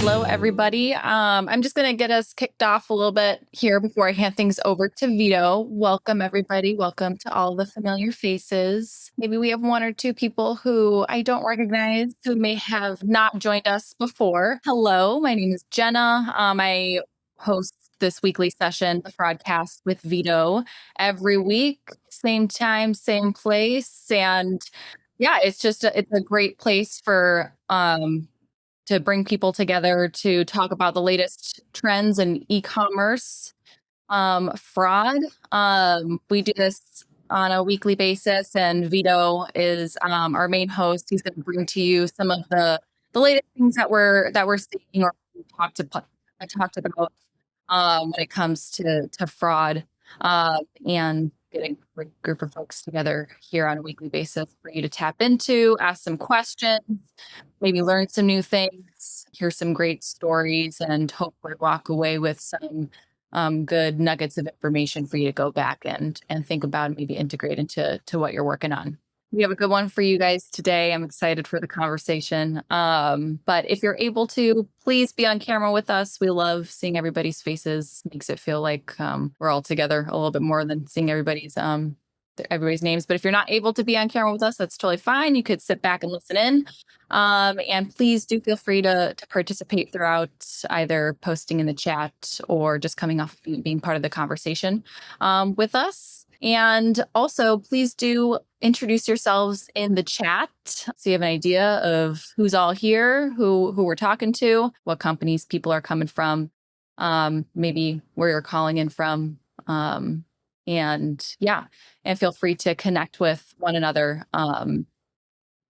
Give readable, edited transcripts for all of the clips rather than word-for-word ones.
Hello, everybody. I'm just going to get us kicked off a little bit here before I hand things over to Vito. Welcome, everybody. Welcome to all the familiar faces. Maybe we have one or two people who I don't recognize who may have not joined us before. Hello, my name is Jenna. I host this weekly session, the Fraudcast with Vito, every week, same time, same place. And yeah, it's a great place for to bring people together to talk about the latest trends in e-commerce fraud. We do this on a weekly basis, and Vito is our main host. He's going to bring to you some of the latest things that we're seeing or talked about when it comes to fraud, and getting a great group of folks together here on a weekly basis for you to tap into, ask some questions, maybe learn some new things, hear some great stories, and hopefully walk away with some good nuggets of information for you to go back and think about and maybe integrate into what you're working on. We have a good one for you guys today. I'm excited for the conversation. But if you're able to, please be on camera with us. We love seeing everybody's faces. Makes it feel like we're all together a little bit more than seeing everybody's names. But if you're not able to be on camera with us, that's totally fine. You could sit back and listen in. And please do feel free to participate throughout, either posting in the chat or just coming off being part of the conversation with us. And also, please do introduce yourselves in the chat so you have an idea of who's all here, who we're talking to, what companies people are coming from, maybe where you're calling in from. And feel free to connect with one another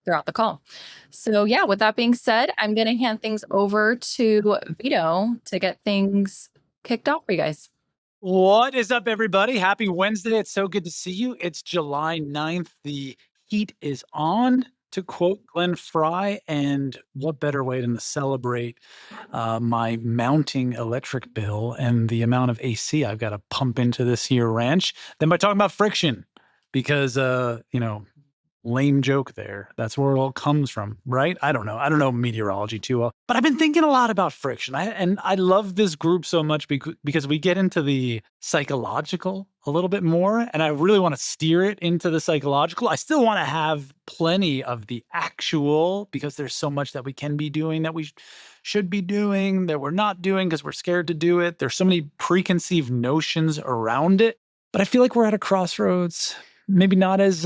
throughout the call. So yeah, with that being said, I'm going to hand things over to Vito to get things kicked off for you guys. What is up, everybody? Happy Wednesday. It's so good to see you. It's July 9th. The heat is on, to quote Glenn Fry, and what better way than to celebrate my mounting electric bill and the amount of AC I've got to pump into this here ranch than by talking about friction, because, lame joke there. That's where it all comes from, right? I don't know meteorology too well, but I've been thinking a lot about friction. I love this group so much because we get into the psychological a little bit more, and I really want to steer it into the psychological. I still want to have plenty of the actual, because there's so much that we can be doing that we should be doing that we're not doing because we're scared to do it. There's so many preconceived notions around it, but I feel like we're at a crossroads. Maybe not as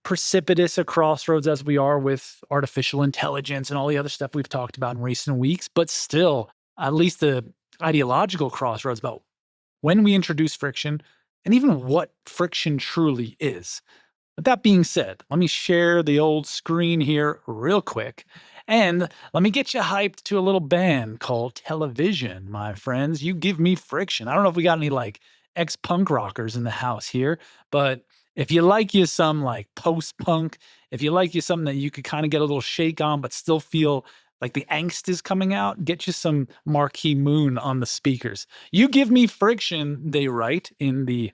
precipitous a crossroads as we are with artificial intelligence and all the other stuff we've talked about in recent weeks, but still at least the ideological crossroads about when we introduce friction and even what friction truly is. With that being said, let me share the old screen here real quick. And let me get you hyped to a little band called Television, my friends. You give me friction. I don't know if we got any like ex-punk rockers in the house here, but if you like you some like post-punk, if you like you something that you could kind of get a little shake on, but still feel like the angst is coming out, get you some Marquee Moon on the speakers. You give me friction, they write in the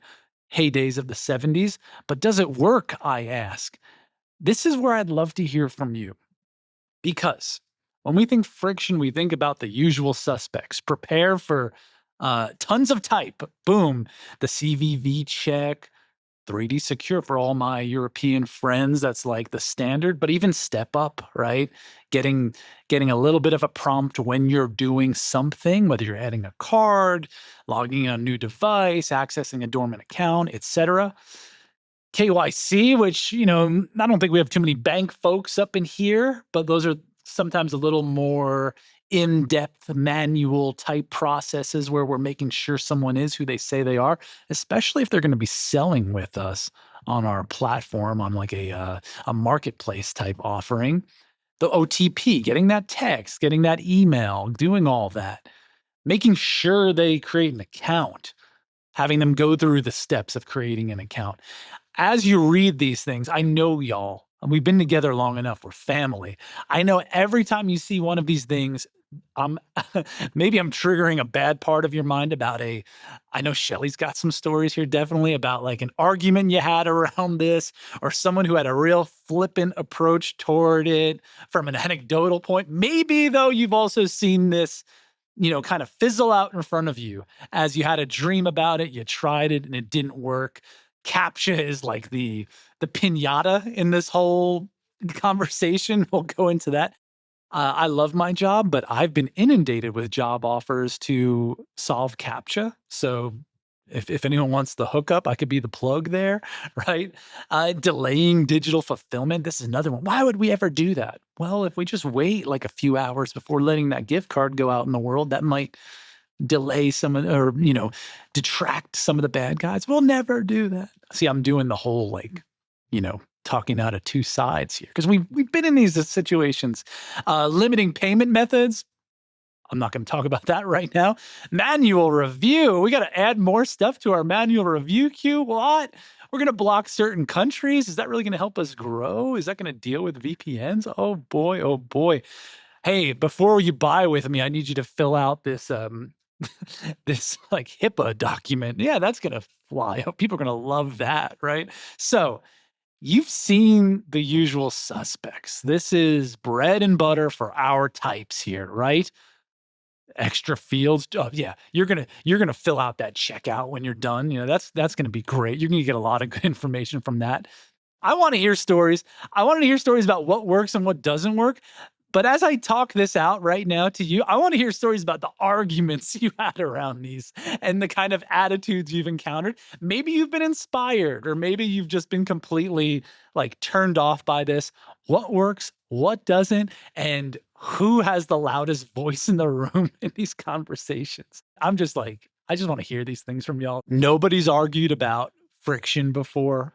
heydays of the 70s, but does it work, I ask? This is where I'd love to hear from you. Because when we think friction, we think about the usual suspects. Prepare for tons of type. Boom, the CVV check, 3D Secure for all my European friends. That's like the standard, but even step up, right? Getting a little bit of a prompt when you're doing something, whether you're adding a card, logging in a new device, accessing a dormant account, etc. KYC, which, I don't think we have too many bank folks up in here, but those are sometimes a little more in-depth manual type processes where we're making sure someone is who they say they are, especially if they're going to be selling with us on our platform on like a marketplace type offering. The OTP, getting that text, getting that email, doing all that, making sure they create an account, having them go through the steps of creating an account. As you read these things, I know y'all, and we've been together long enough, we're family. I know every time you see one of these things, I'm maybe I'm triggering a bad part of your mind about I know Shelly's got some stories here definitely about like an argument you had around this or someone who had a real flippant approach toward it from an anecdotal point. Maybe though you've also seen this, kind of fizzle out in front of you as you had a dream about it, you tried it and it didn't work. CAPTCHA is like the piñata in this whole conversation. We'll go into that. I love my job, but I've been inundated with job offers to solve CAPTCHA. So if anyone wants the hookup, I could be the plug there, right? Delaying digital fulfillment. This is another one. Why would we ever do that? Well, if we just wait like a few hours before letting that gift card go out in the world, that might delay some of, or, detract some of the bad guys. We'll never do that. See, I'm doing the whole like, talking out of two sides here because we've been in these situations. Limiting payment methods. I'm not going to talk about that right now. Manual review. We got to add more stuff to our manual review queue. What? We're going to block certain countries. Is that really going to help us grow? Is that going to deal with VPNs? Oh boy. Oh boy. Hey, before you buy with me, I need you to fill out this this like HIPAA document. Yeah, that's going to fly. People are going to love that, right? So, you've seen the usual suspects. This is bread and butter for our types here, right? Extra fields. Oh, yeah, you're gonna fill out that checkout when you're done. That's gonna be great. You're gonna get a lot of good information from that. I want to hear stories. I want to hear stories about what works and what doesn't work. But as I talk this out right now to you, I want to hear stories about the arguments you had around these and the kind of attitudes you've encountered. Maybe you've been inspired, or maybe you've just been completely like turned off by this. What works, what doesn't, and who has the loudest voice in the room in these conversations? I'm just like, I just want to hear these things from y'all. Nobody's argued about friction before.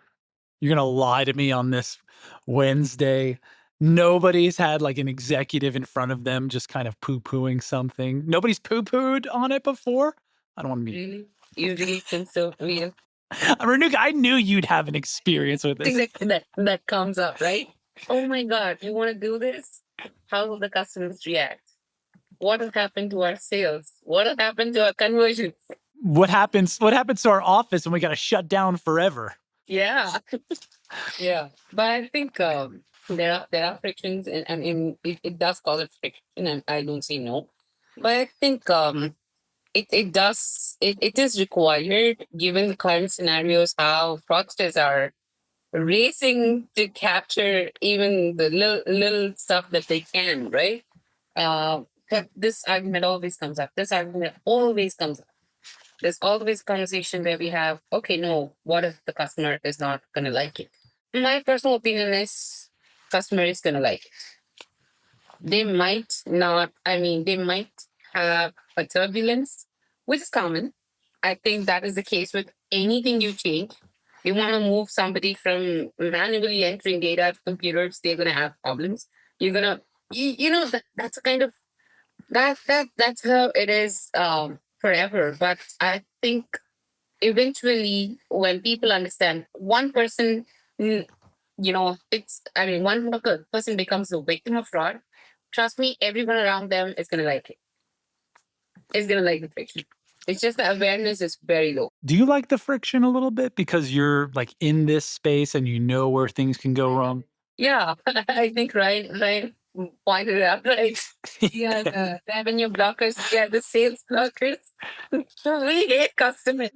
You're gonna lie to me on this Wednesday. Nobody's had like an executive in front of them just kind of poo-pooing something. Nobody's poo-pooed on it before? I don't wanna be Really? You really think so? Real? Ranuka, I knew you'd have an experience with this. Thing that comes up, right? Oh my God, you want to do this? How will the customers react? What will happen to our sales? What will happen to our conversions? What happens to our office when we gotta shut down forever? Yeah, yeah. But I think there are frictions, and it does cause it friction, and I don't say no. But I think it is required given the current scenarios how fraudsters are racing to capture even the little stuff that they can, right? But this argument always comes up. This argument always comes up. There's always conversation where we have, okay, no, what if the customer is not gonna like it? My personal opinion is customer is gonna like it. They might not, I mean, they might have a turbulence, which is common. I think that is the case with anything you change. You want to move somebody from manually entering data to computers, they're going to have problems. You're going to, that's a kind of, that's how it is forever. But I think eventually when people understand one person, one person becomes a victim of fraud, trust me, everyone around them is going to like it. Is going to like the friction. It's just the awareness is very low. Do you like the friction a little bit because you're like in this space and you know where things can go wrong? Yeah, I think Ryan pointed it out, right? Yeah, the revenue blockers, yeah, the sales blockers. We hate customers.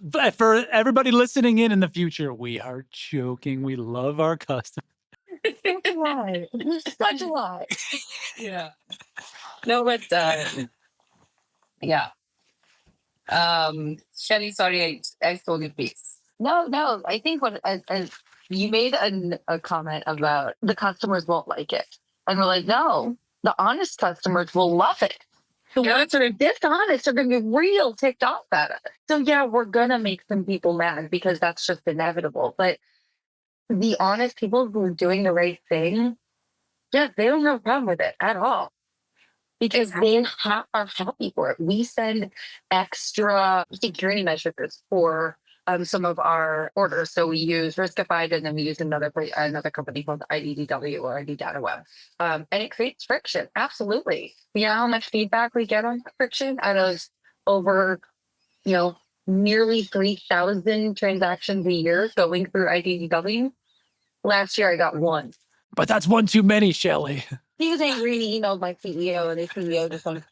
But for everybody listening in the future, we are joking. We love our customers. Why? Such a lie. Yeah. No, but yeah. Shelly, sorry, I stole your piece. No. I think you made a comment about the customers won't like it, and we're like, no, the honest customers will love it. The ones that are dishonest are going to be real ticked off at it. So yeah, we're gonna make some people mad because that's just inevitable. But the honest people who are doing the right thing, yeah, they don't have a problem with it at all because they are happy for it. We send extra security measures for some of our orders. So we use Riskified, and then we use another company called IDDW or ID Data Web. And it creates friction. Absolutely. You know how much feedback we get on friction out of over, nearly 3,000 transactions a year going through IDDW. Last year I got one. But that's one too many, Shelly. He was angry and he emailed my CEO, and the CEO just said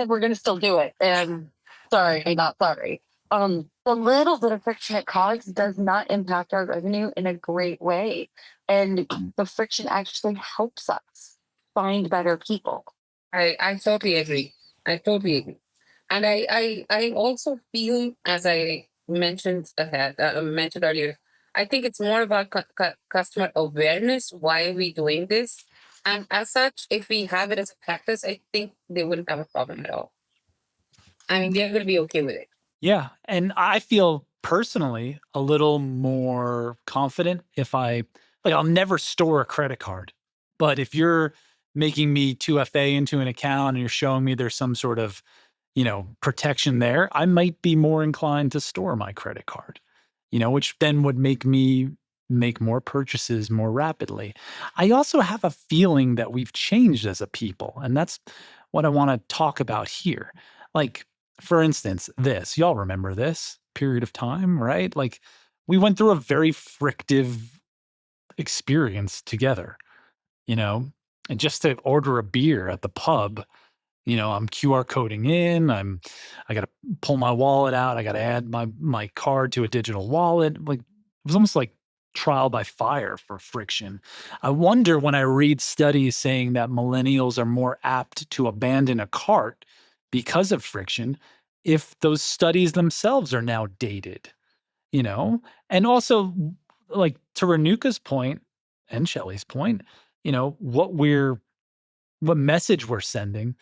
we're going to still do it. And sorry, I'm not sorry. The little bit of friction it causes does not impact our revenue in a great way. And the friction actually helps us find better people. I totally agree. I totally agree. And I also feel, as I mentioned earlier, I think it's more about customer awareness. Why are we doing this? And as such, if we have it as a practice, I think they wouldn't have a problem at all. I mean, they're going to be okay with it. Yeah. And I feel personally a little more confident if I'll never store a credit card. But if you're making me 2FA into an account and you're showing me there's some sort of, protection there, I might be more inclined to store my credit card, which then would make me make more purchases more rapidly. I also have a feeling that we've changed as a people, and that's what I want to talk about here. Like, for instance, y'all remember this period of time, right? Like, we went through a very frictive experience together, and just to order a beer at the pub, I'm QR coding in, I got to pull my wallet out. I got to add my card to a digital wallet. Like, it was almost like trial by fire for friction. I wonder, when I read studies saying that millennials are more apt to abandon a cart because of friction, if those studies themselves are now dated, and also, like, to Renuka's point and Shelley's point, what message we're sending.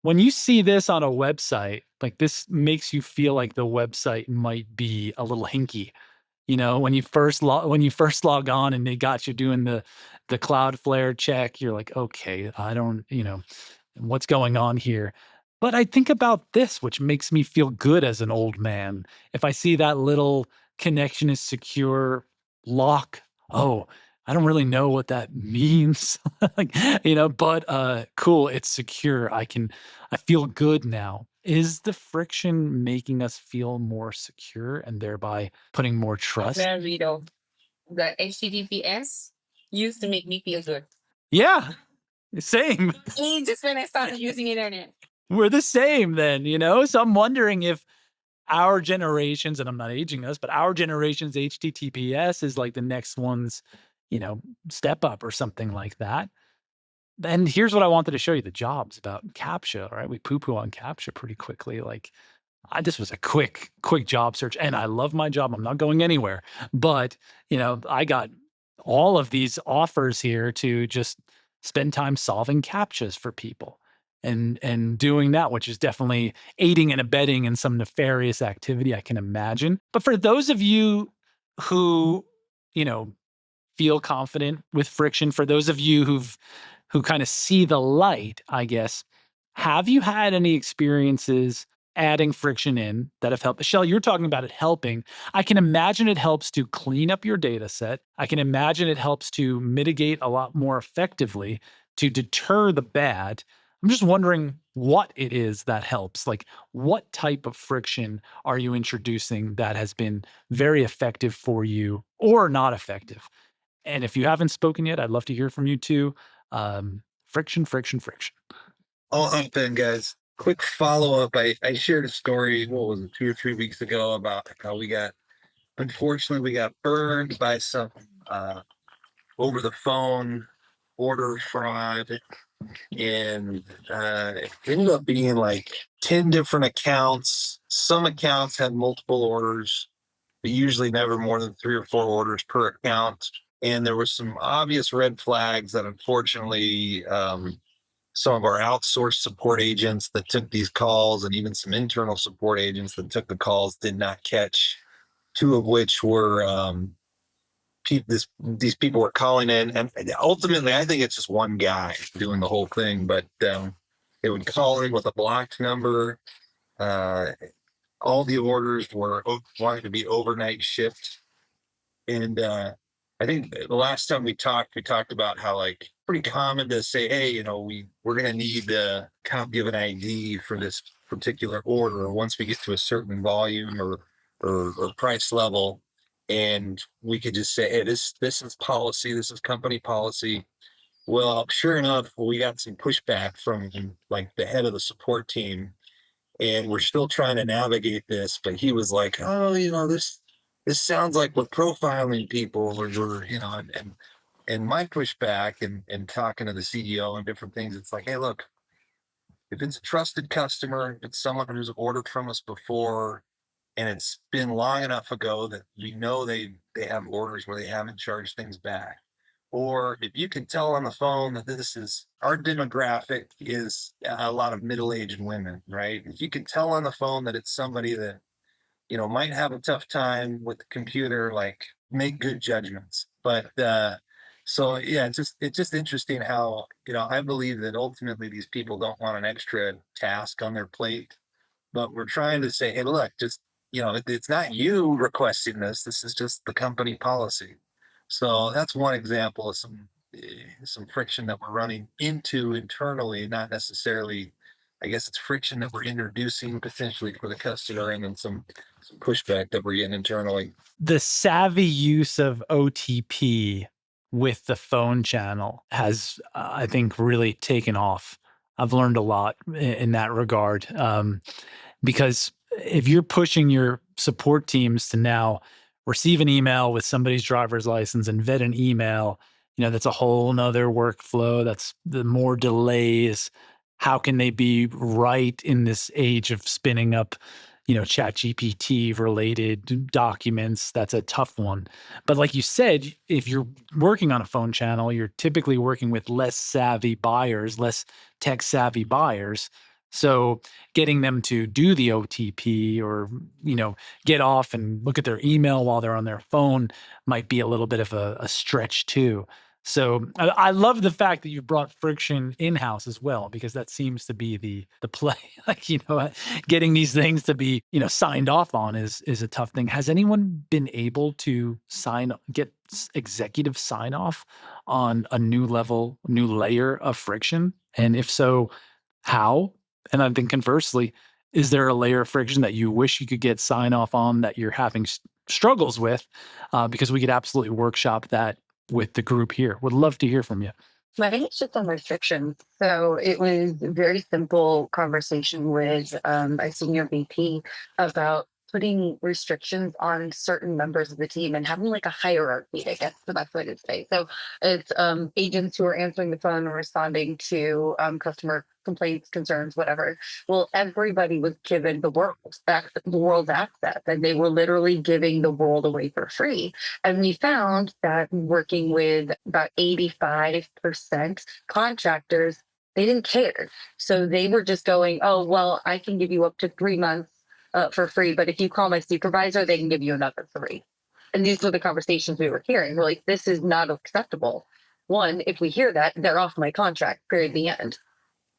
When you see this on a website, like, this makes you feel like the website might be a little hinky. When you first log on and they got you doing the Cloudflare check, you're like, okay, I don't, what's going on here? But I think about this, which makes me feel good as an old man. If I see that little connection is secure lock, oh, I don't really know what that means. Like, but cool, it's secure. I feel good now. Is the friction making us feel more secure and thereby putting more trust? Well, the HTTPS used to make me feel good. Yeah, same. Just when I started using internet. We're the same then, So I'm wondering if our generations, and I'm not aging us, but our generation's HTTPS is like the next one's, step up or something like that. And here's what I wanted to show you, the jobs about CAPTCHA, right? We poo-poo on CAPTCHA pretty quickly. Like, this was a quick job search, and I love my job. I'm not going anywhere. But, I got all of these offers here to just spend time solving CAPTCHAs for people and doing that, which is definitely aiding and abetting in some nefarious activity, I can imagine. But for those of you who, feel confident with friction, for those of you who kind of see the light, I guess, have you had any experiences adding friction in that have helped? Michelle, you're talking about it helping. I can imagine it helps to clean up your data set. I can imagine it helps to mitigate a lot more effectively, to deter the bad. I'm just wondering what it is that helps. Like, what type of friction are you introducing that has been very effective for you or not effective? And if you haven't spoken yet, I'd love to hear from you too. Friction. I'll hop in, guys. Quick follow-up. I shared a story, what was it, 2 or 3 weeks ago, about how unfortunately, we got burned by some over the phone order fraud. And it ended up being like 10 different accounts. Some accounts had multiple orders, but usually never more than 3 or 4 orders per account. And there were some obvious red flags that, unfortunately, some of our outsourced support agents that took these calls, and even some internal support agents that took the calls, did not catch. 2 of which were these people were calling in, and ultimately, I think it's just one guy doing the whole thing. But they would call in with a blocked number. all the orders were wanting to be overnight shipped. And I think the last time we talked about how like pretty common to say, hey, we're gonna need a copy of an ID for this particular order once we get to a certain volume or price level. And we could just say, hey, this is policy, this is company policy. Well, sure enough, we got some pushback from like the head of the support team, and we're still trying to navigate this. But he was like, "Oh, this sounds like we're profiling people, or and my pushback and talking to the CEO and different things. It's like, hey, look, if it's a trusted customer, if it's someone who's ordered from us before, and it's been long enough ago that we know they have orders where they haven't charged things back. Or if you can tell on the phone that this is our demographic is a lot of middle-aged women, right? If you can tell on the phone that it's somebody that might have a tough time with the computer, like make good judgments. But so yeah, it's just interesting how I believe that ultimately these people don't want an extra task on their plate, but we're trying to say, hey, look, just it's not you requesting this. This is just the company policy. So that's one example of some friction that we're running into internally, not necessarily. I guess it's friction that we're introducing potentially for the customer, and then some pushback that we're getting internally. The savvy use of OTP with the phone channel has, I think, really taken off. I've learned a lot in that regard. Because if you're pushing your support teams to now receive an email with somebody's driver's license and vet an email, that's a whole nother workflow. That's the more delays. How can they be right in this age of spinning up, chat GPT related documents? That's a tough one. But like you said, if you're working on a phone channel, you're typically working with less savvy buyers, less tech savvy buyers. So getting them to do the OTP or, get off and look at their email while they're on their phone might be a little bit of a stretch too. So I love the fact that you brought friction in-house as well, because that seems to be the play. Like, getting these things to be, signed off on is a tough thing. Has anyone been able to get executive sign off on a new layer of friction? And if so, how? And I think conversely, is there a layer of friction that you wish you could get sign off on that you're having struggles with? Because we could absolutely workshop that with the group here. Would love to hear from you. I think it's just on restrictions. So it was a very simple conversation with a senior VP about putting restrictions on certain members of the team and having like a hierarchy, I guess the best way to say. So it's agents who are answering the phone and responding to customer complaints, concerns, whatever. Well, everybody was given the world's access, and they were literally giving the world away for free. And we found that working with about 85% contractors, they didn't care. So they were just going, oh, well, I can give you up to 3 months for free. But if you call my supervisor, they can give you another 3. And these were the conversations we were hearing. We're like, this is not acceptable. One, if we hear that, they're off my contract, period, the end.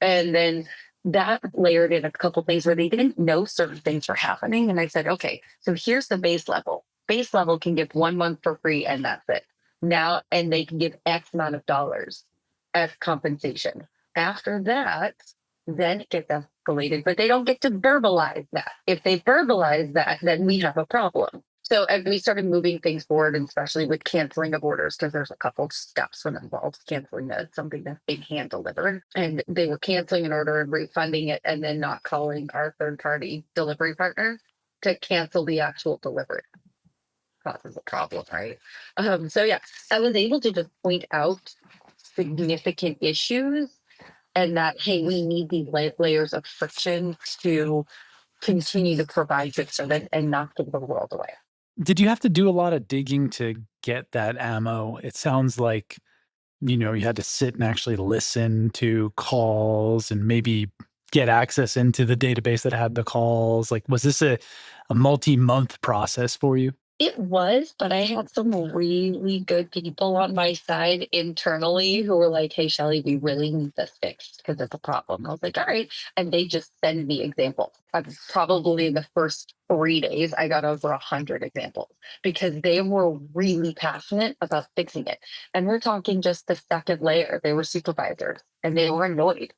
And then that layered in a couple things where they didn't know certain things were happening. And I said, okay, so here's the base level. Base level can give 1 month for free, and that's it. Now, and they can give X amount of dollars as compensation. After that, then it gets escalated, but they don't get to verbalize that. If they verbalize that, then we have a problem. So as we started moving things forward, and especially with canceling of orders, because there's a couple of steps when it involves canceling something that's being hand delivered, and they were canceling an order and refunding it, and then not calling our third party delivery partner to cancel the actual delivery. Causes a problem, right? So yeah, I was able to just point out significant issues, and that hey, we need these layers of friction to continue to provide good service and not give the world away. Did you have to do a lot of digging to get that ammo? It sounds like, you had to sit and actually listen to calls and maybe get access into the database that had the calls. Like, was this a multi-month process for you? It was, but I had some really good people on my side internally who were like, "Hey, Shelly, we really need this fixed because it's a problem." I was like, "All right," and they just send me examples. Probably in the first 3 days, I got over 100 examples because they were really passionate about fixing it. And we're talking just the second layer. They were supervisors and they were annoyed,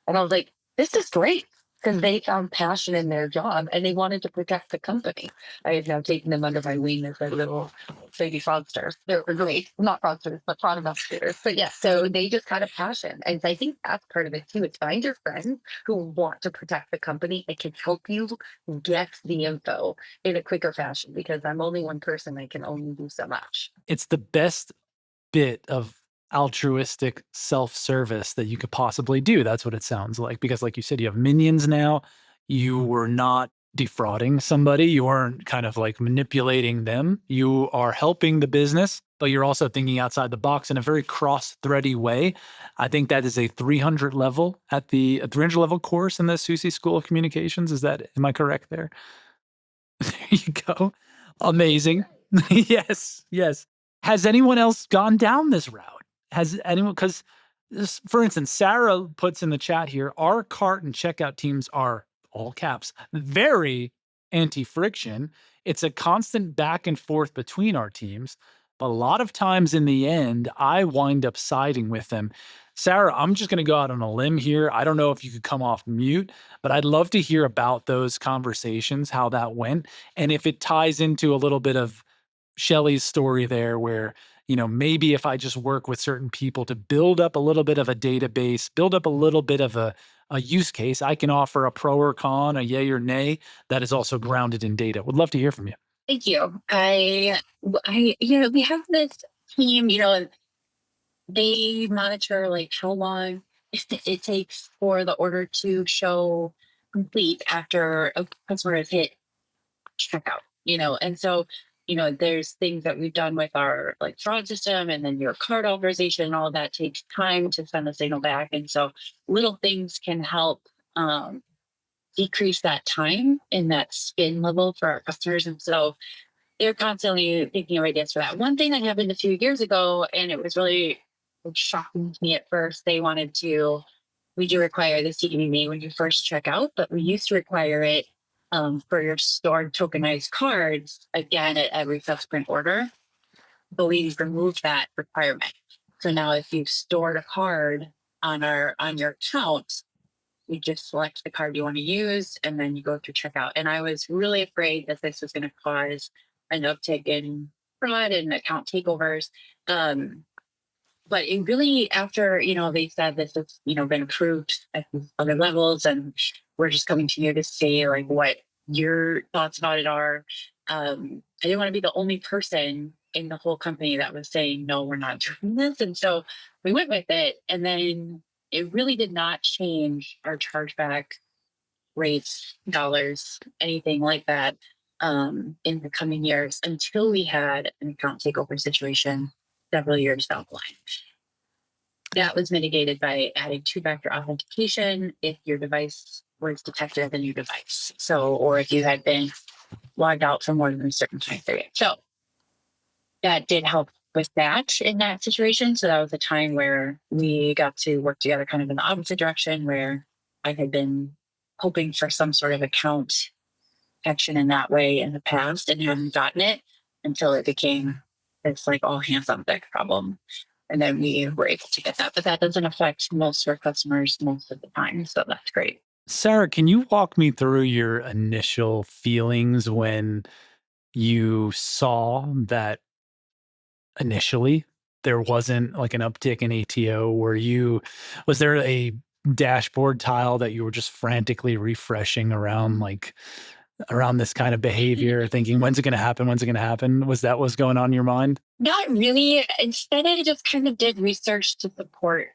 and I was like, "This is great." Because they found passion in their job and they wanted to protect the company. I have now taken them under my wing as my little baby fraudsters. They're great, not fraudsters, but fraud investigators. But yeah, so they just had a passion. And I think that's part of it too. Is find your friends who want to protect the company and can help you get the info in a quicker fashion because I'm only one person. I can only do so much. It's the best bit of altruistic self-service that you could possibly do. That's what it sounds like. Because like you said, you have minions now. You were not defrauding somebody. You weren't kind of like manipulating them. You are helping the business, but you're also thinking outside the box in a very cross-thready way. I think that is a 300 level at the a 300 level course in the Susie School of Communications. Am I correct there? There you go. Amazing. Yes, yes. Has anyone else gone down this route? Has anyone, because for instance, Sarah puts in the chat here, our cart and checkout teams are, all caps, very anti-friction. It's a constant back and forth between our teams. But a lot of times in the end, I wind up siding with them. Sarah, I'm just going to go out on a limb here. I don't know if you could come off mute, but I'd love to hear about those conversations, how that went, and if it ties into a little bit of Shelley's story there where, maybe if I just work with certain people to build up a little bit of a database, build up a little bit of a use case, I can offer a pro or con, a yay or nay that is also grounded in data. Would love to hear from you. Thank you. We have this team, and they monitor like how long it takes for the order to show complete after a customer has hit checkout, and so, there's things that we've done with our like fraud system and then your card authorization and all of that takes time to send the signal back. And so little things can help decrease that time and that spin level for our customers. And so they're constantly thinking of ideas for that. One thing that happened a few years ago, and it was really shocking to me at first, we do require the CDMA when you first check out, but we used to require it for your stored tokenized cards again at every subsequent order. But we removed that requirement. So now if you've stored a card on your account, you just select the card you want to use and then you go through checkout. And I was really afraid that this was going to cause an uptick in fraud and account takeovers. But it really, after, they said this has, been approved at other levels, and we're just coming to you to say like what your thoughts about it are. I didn't want to be the only person in the whole company that was saying, no, we're not doing this. And so we went with it. And then it really did not change our chargeback rates, dollars, anything like that in the coming years until we had an account takeover situation several years down the line. That was mitigated by adding two-factor authentication if your device was detected as a new device. So, or if you had been logged out for more than a certain time period. So that did help with that in that situation. So that was a time where we got to work together kind of in the opposite direction, where I had been hoping for some sort of account action in that way in the past and hadn't gotten it until it became this like all hands on deck problem. And then we were able to get that, but that doesn't affect most of our customers most of the time. So that's great. Sarah, can you walk me through your initial feelings when you saw that initially there wasn't like an uptick in ATO? Was there a dashboard tile that you were just frantically refreshing around this kind of behavior, thinking, when's it going to happen? When's it going to happen? Was that what's going on in your mind? Not really. Instead, I just kind of did research to support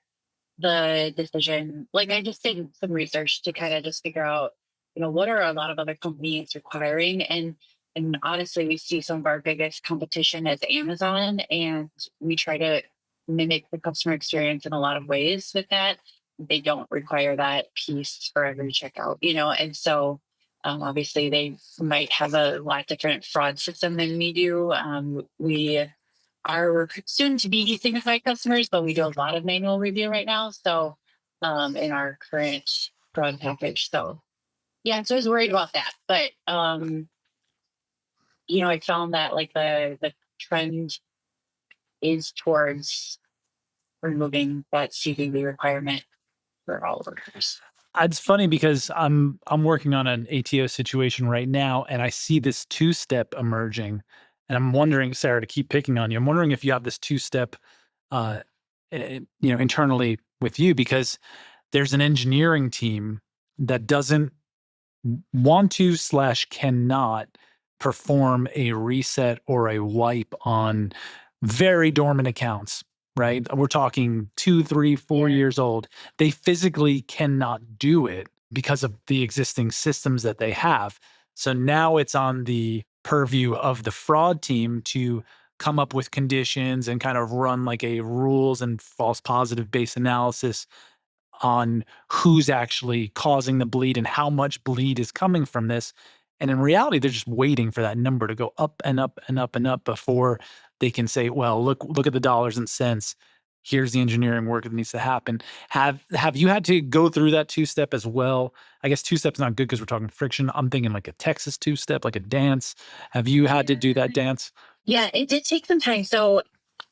the decision. Like I just did some research to kind of just figure out, what are a lot of other companies requiring? And honestly, we see some of our biggest competition as Amazon, and we try to mimic the customer experience in a lot of ways with that. They don't require that piece for every checkout, and so Obviously, they might have a lot different fraud system than we do. We are soon to be signified customers, but we do a lot of manual review right now. So, in our current fraud package. So, yeah, so I was worried about that. But, I found that like the trend is towards removing that CVV requirement for all workers. It's funny because I'm working on an ATO situation right now, and I see this two-step emerging, and I'm wondering, Sarah, to keep picking on you, I'm wondering if you have this two-step, internally with you, because there's an engineering team that doesn't want to / cannot perform a reset or a wipe on very dormant accounts, right? We're talking 2, 3, 4 Yeah. years old. They physically cannot do it because of the existing systems that they have. So now it's on the purview of the fraud team to come up with conditions and kind of run like a rules and false positive based analysis on who's actually causing the bleed and how much bleed is coming from this. And in reality, they're just waiting for that number to go up and up and up and up before they can say, well, look at the dollars and cents. Here's the engineering work that needs to happen. Have you had to go through that two-step as well? I guess two-step's not good because we're talking friction. I'm thinking like a Texas two-step, like a dance. Have you had to do that dance? Yeah, it did take some time. So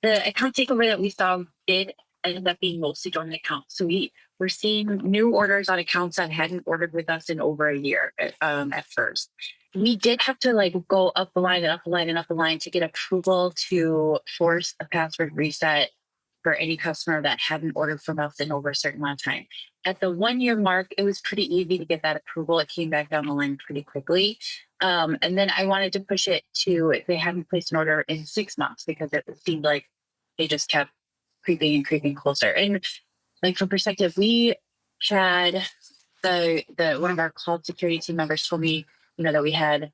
the account takeover that we saw did end up being mostly dormant accounts. So we're seeing new orders on accounts that hadn't ordered with us in over a year at first. We did have to like go up the line and up the line and up the line to get approval to force a password reset for any customer that hadn't ordered from us in over a certain amount of time. At the 1 year mark, it was pretty easy to get that approval. It came back down the line pretty quickly. And then I wanted to push it to if they hadn't placed an order in 6 months because it seemed like they just kept creeping and creeping closer. And like for perspective, we had the one of our cloud security team members told me, that we had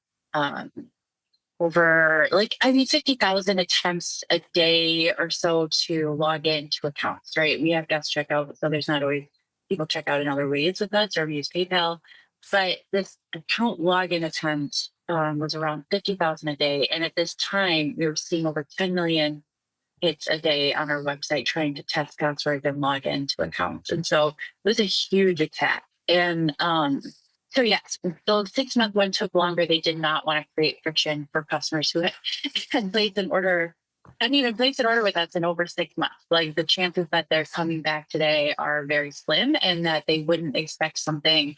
over 50,000 attempts a day or so to log into accounts, right? We have guest checkout, so there's not always people check out in other ways with us or we use PayPal. But this account login attempt was around 50,000 a day. And at this time, we were seeing over 10 million hits a day on our website trying to test passwords and log into accounts. And so it was a huge attack. And so yes, the 6-month one took longer. They did not want to create friction for customers who had placed an order, hadn't even placed an order with us in over 6 months. Like the chances that they're coming back today are very slim, and that they wouldn't expect something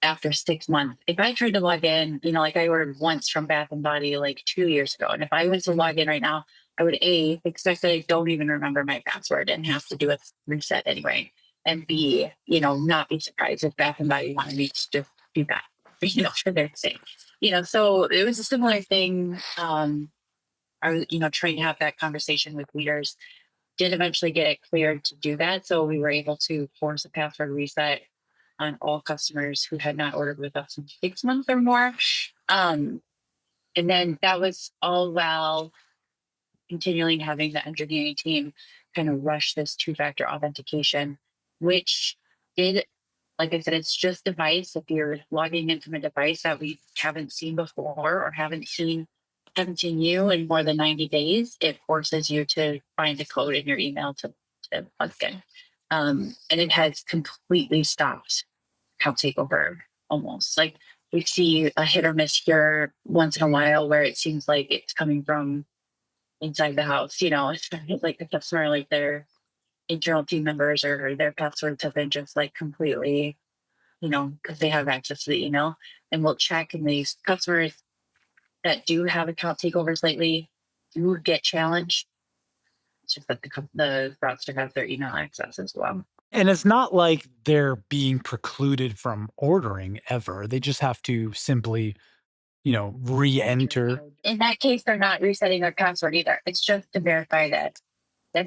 after 6 months. If I tried to log in, like I ordered once from Bath and Body like 2 years ago, and if I went to log in right now, I would expect that I don't even remember my password and have to do a reset anyway, and B, not be surprised if Bath and Body wanted me to just do that, for their sake. So it was a similar thing. I was, trying to have that conversation with leaders. Did eventually get it cleared to do that, so we were able to force a password reset on all customers who had not ordered with us in 6 months or more. And then that was all while continually having the engineering team kind of rush this two-factor authentication, which did, like I said, it's just device. If you're logging in from a device that we haven't seen before or haven't seen you in more than 90 days, it forces you to find a code in your email to plug in. And it has completely stopped account takeover almost. Like we see a hit or miss here once in a while where it seems like it's coming from inside the house, it's like the customer, like their internal team members or their passwords have been just like completely, because they have access to the email. And we'll check, and these customers that do have account takeovers lately do get challenged. It's just that the fraudster has their email access as well. And it's not like they're being precluded from ordering ever. They just have to simply, re-enter. In that case, they're not resetting their password either. It's just to verify that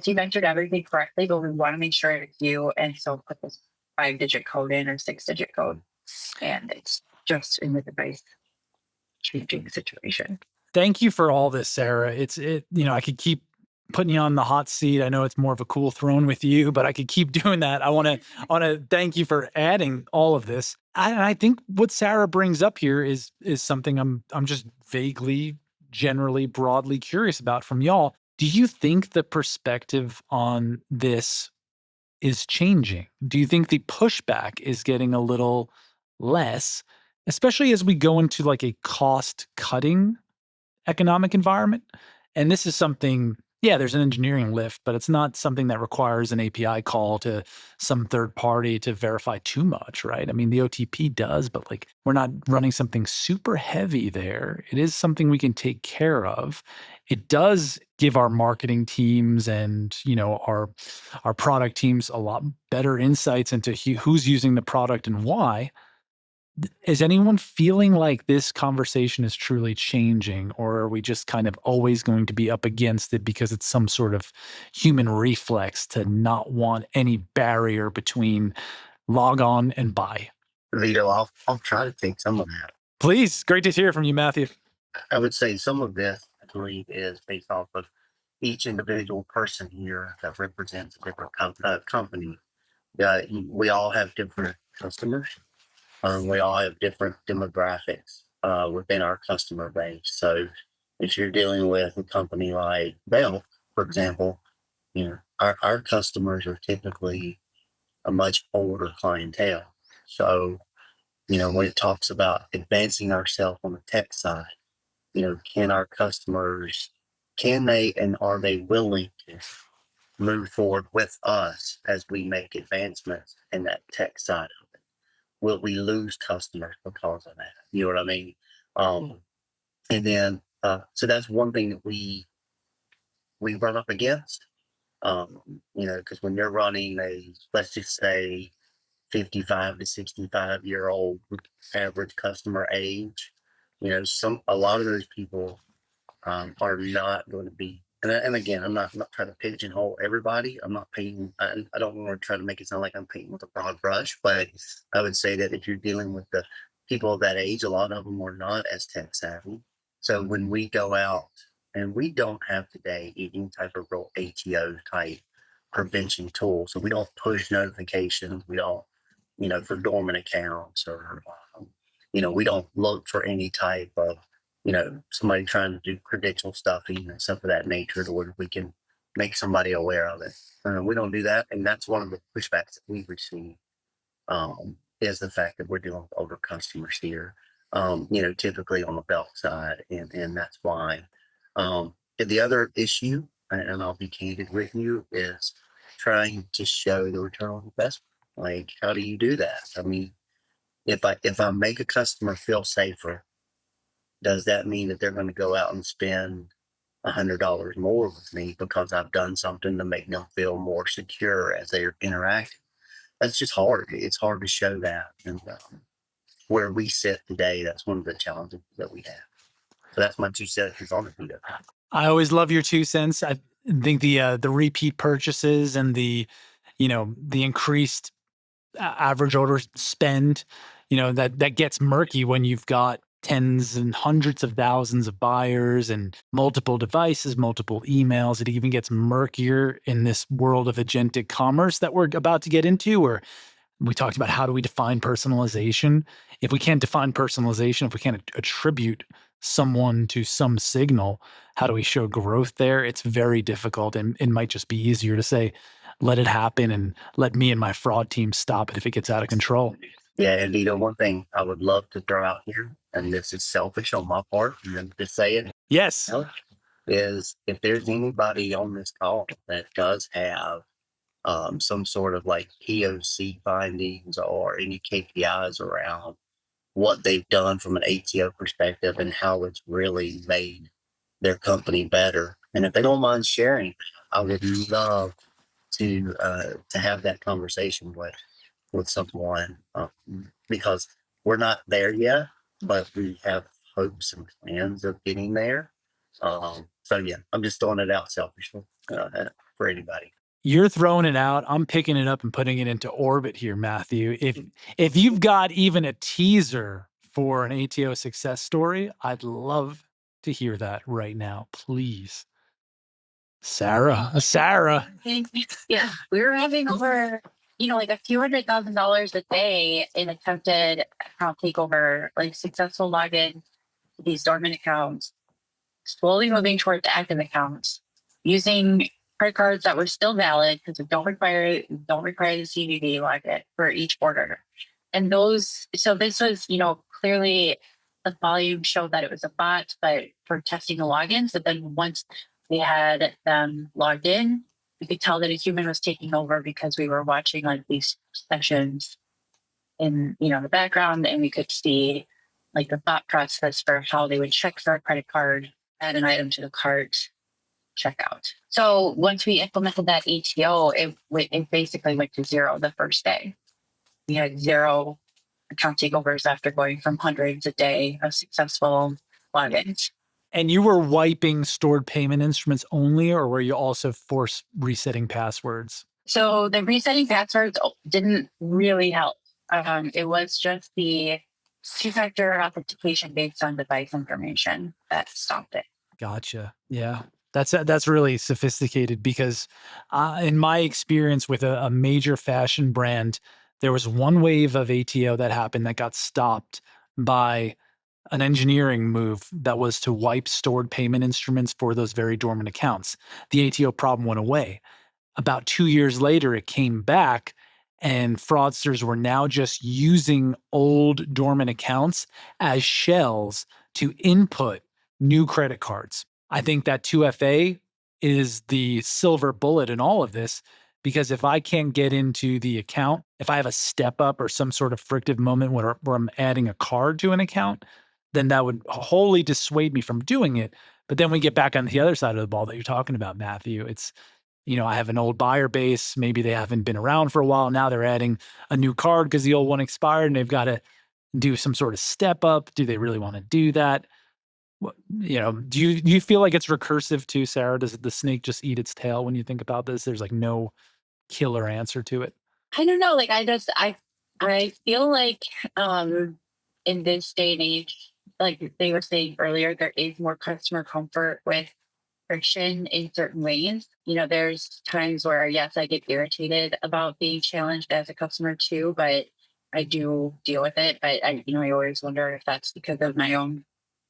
you've entered everything correctly, but we want to make sure it's you. And so put this 5-digit code in or 6-digit code, and it's just in the device changing the situation. Thank you for all this, Sarah. I could keep putting you on the hot seat. I know it's more of a cool throne with you, but I could keep doing that. I want to thank you for adding all of this. I think what Sarah brings up here is something I'm just vaguely, generally, broadly curious about from y'all. Do you think the perspective on this is changing? Do you think the pushback is getting a little less, especially as we go into like a cost cutting economic environment? And this is something, yeah, there's an engineering lift, but it's not something that requires an API call to some third party to verify too much, right? I mean, the OTP does, but like we're not running something super heavy there. It is something we can take care of. It does give our marketing teams and, our product teams a lot better insights into who's using the product and why. Is anyone feeling like this conversation is truly changing, or are we just kind of always going to be up against it because it's some sort of human reflex to not want any barrier between log on and buy? Vito, I'll try to take some of that. Please, great to hear from you, Matthew. I would say some of this, I believe, is based off of each individual person here that represents a different company. We all have different customers. We all have different demographics within our customer base. So if you're dealing with a company like Bell, for example, our customers are typically a much older clientele. So, when it talks about advancing ourselves on the tech side, can our customers, can they and are they willing to move forward with us as we make advancements in that tech side of it? Will we lose customers because of that? You know what I mean? And then, so that's one thing that we run up against. Because when you're running let's just say 55 to 65-year-old average customer age, a lot of those people are not going to be. And again, I'm not trying to pigeonhole everybody. I'm not painting. I don't want to try to make it sound like I'm painting with a broad brush, but I would say that if you're dealing with the people of that age, a lot of them are not as tech savvy. So when we go out, and we don't have today any type of real ATO type prevention tool, so we don't push notifications. We don't, for dormant accounts, or we don't look for any type of somebody trying to do credential stuffing and stuff of that nature to where we can make somebody aware of it. We don't do that. And that's one of the pushbacks that we receive is the fact that we're dealing with older customers here, typically on the belt side. And that's why. And the other issue, and I'll be candid with you, is trying to show the return on investment. Like, how do you do that? I mean, if I make a customer feel safer, does that mean that they're going to go out and spend $100 more with me because I've done something to make them feel more secure as they're interacting? That's just hard. It's hard to show that. And where we sit today, that's one of the challenges that we have. So that's my 2 cents on it. I always love your 2 cents. I think the repeat purchases and the increased average order spend, that gets murky when you've got tens and hundreds of thousands of buyers and multiple devices, multiple emails. It even gets murkier in this world of agentic commerce that we're about to get into, where we talked about how do we define personalization. If we can't define personalization, if we can't attribute someone to some signal, how do we show growth there? It's very difficult, and it might just be easier to say, let it happen and let me and my fraud team stop it if it gets out of control. Yeah, and one thing I would love to throw out here, and this is selfish on my part, and to say it, Yes. is if there's anybody on this call that does have some sort of like POC findings or any KPIs around what they've done from an ATO perspective and how it's really made their company better. And if they don't mind sharing, I would love to have that conversation with someone because we're not there yet, but we have hopes and plans of getting there. So yeah, I'm just throwing it out selfishly for anybody. You're throwing it out. I'm picking it up and putting it into orbit here, Matthew. If you've got even a teaser for an ATO success story, I'd love to hear that right now, please. Sarah. Yeah, we were having over, like a few $100,000 a day in attempted account takeover, like successful login to these dormant accounts, slowly moving towards active accounts, using credit cards that were still valid because they don't require the CVV login for each order. And so this was, clearly the volume showed that it was a bot, but for testing the logins. But then once we had them logged in, we could tell that a human was taking over because we were watching like these sessions in, the background, and we could see like the thought process for how they would check for a credit card, add an item to the cart, checkout. So once we implemented that ATO, it basically went to zero the first day. We had zero account takeovers after going from hundreds a day of successful logins. And you were wiping stored payment instruments only, or were you also force resetting passwords? So the resetting passwords didn't really help. It was just the two-factor authentication based on device information that stopped it. Gotcha. Yeah. That's really sophisticated because in my experience with a major fashion brand, there was one wave of ATO that happened that got stopped by an engineering move that was to wipe stored payment instruments for those very dormant accounts. The ATO problem went away. About 2 years later, it came back, and fraudsters were now just using old dormant accounts as shells to input new credit cards. I think that 2FA is the silver bullet in all of this, because if I can't get into the account, if I have a step up or some sort of frictive moment where I'm adding a card to an account, then that would wholly dissuade me from doing it. But then we get back on the other side of the ball that you're talking about, Matthew. It's, I have an old buyer base. Maybe they haven't been around for a while. Now they're adding a new card because the old one expired and they've got to do some sort of step up. Do they really want to do that? Do you feel like it's recursive too, Sarah? Does the snake just eat its tail when you think about this? There's like no killer answer to it. I don't know. Like I feel like in this day and age, like they were saying earlier, there is more customer comfort with friction in certain ways. There's times where yes, I get irritated about being challenged as a customer too, but I do deal with it. But I always wonder if that's because of my own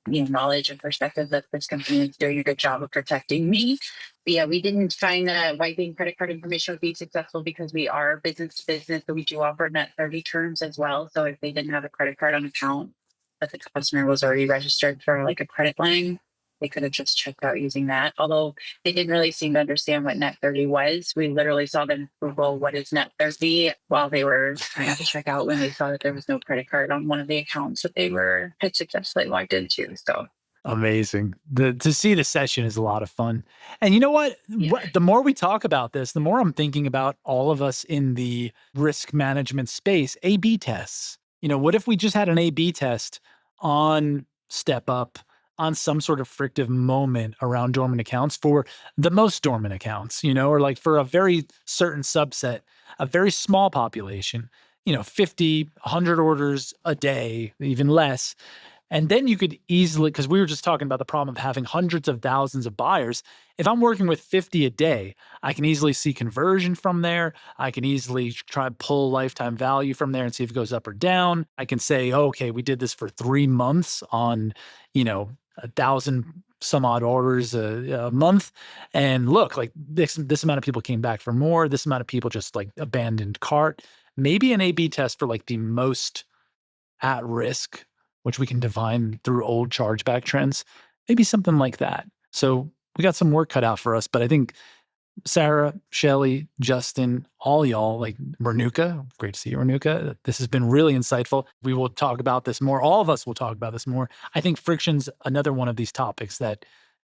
knowledge and perspective that this company is doing a good job of protecting me. But yeah, we didn't find that wiping credit card information would be successful because we are business to business, so we do offer net 30 terms as well. So if they didn't have a credit card on account, but the customer was already registered for like a credit line, they could have just checked out using that. Although they didn't really seem to understand what net 30 was. We literally saw them Google what is net 30 while they were trying to check out when they saw that there was no credit card on one of the accounts that they had successfully logged into. So amazing. To see the session is a lot of fun. And you know what? Yeah. The more we talk about this, the more I'm thinking about all of us in the risk management space, A/B tests. What if we just had an A/B test on Step Up, on some sort of frictive moment around dormant accounts for the most dormant accounts, or like for a very certain subset, a very small population, 50, 100 orders a day, even less. And then you could easily, because we were just talking about the problem of having hundreds of thousands of buyers. If I'm working with 50 a day, I can easily see conversion from there. I can easily try to pull lifetime value from there and see if it goes up or down. I can say, okay, we did this for 3 months on, 1,000 some odd orders a month. And look, like this amount of people came back for more. This amount of people just like abandoned cart. Maybe an A/B test for like the most at risk, which we can define through old chargeback trends, maybe something like that. So we got some work cut out for us, but I think Sarah, Shelly, Justin, all y'all, like Renuka, great to see you, Renuka. This has been really insightful. We will talk about this more. All of us will talk about this more. I think friction's another one of these topics that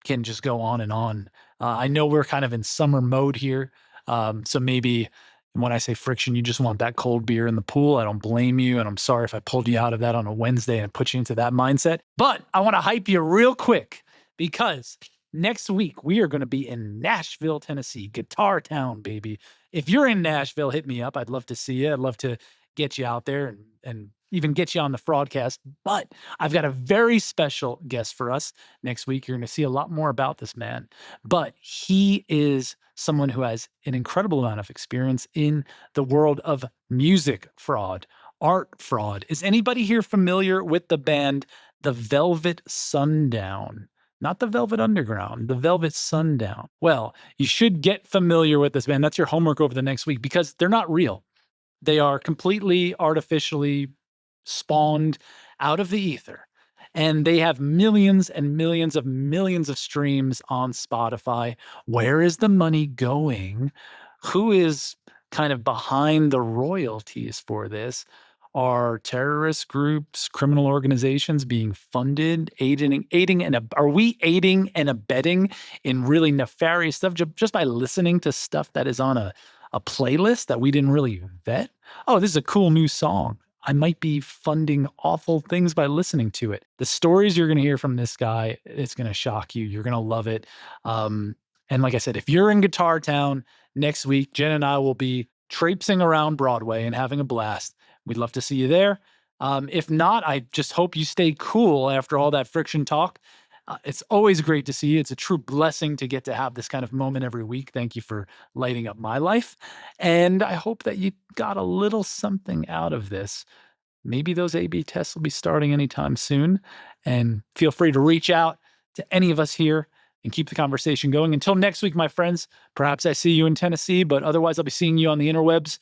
can just go on and on. I know we're kind of in summer mode here. So maybe when I say friction, you just want that cold beer in the pool. I don't blame you. And I'm sorry if I pulled you out of that on a Wednesday and put you into that mindset. But I want to hype you real quick because next week we are going to be in Nashville, Tennessee, Guitar Town, baby. If you're in Nashville, hit me up. I'd love to see you. I'd love to get you out there and even get you on the fraudcast. But I've got a very special guest for us next week. You're going to see a lot more about this man, but he is someone who has an incredible amount of experience in the world of music fraud, art fraud. Is anybody here familiar with the band The Velvet Sundown? Not the Velvet Underground, the Velvet Sundown. Well, you should get familiar with this band. That's your homework over the next week, because they're not real. They are completely artificially spawned out of the ether. And they have millions and millions of streams on Spotify. Where is the money going? Who is kind of behind the royalties for this? Are terrorist groups, criminal organizations being funded, are we aiding and abetting in really nefarious stuff just by listening to stuff that is on a playlist that we didn't really vet? Oh, this is a cool new song. I might be funding awful things by listening to it. The stories you're going to hear from this guy, it's going to shock you. You're going to love it. And like I said, if you're in Guitar Town next week, Jen and I will be traipsing around Broadway and having a blast. We'd love to see you there. If not, I just hope you stay cool after all that friction talk. It's always great to see you. It's a true blessing to get to have this kind of moment every week. Thank you for lighting up my life. And I hope that you got a little something out of this. Maybe those A/B tests will be starting anytime soon. And feel free to reach out to any of us here and keep the conversation going. Until next week, my friends, perhaps I see you in Tennessee, but otherwise I'll be seeing you on the interwebs.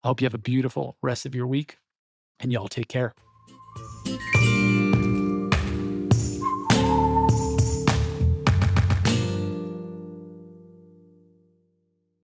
I hope you have a beautiful rest of your week, and y'all take care.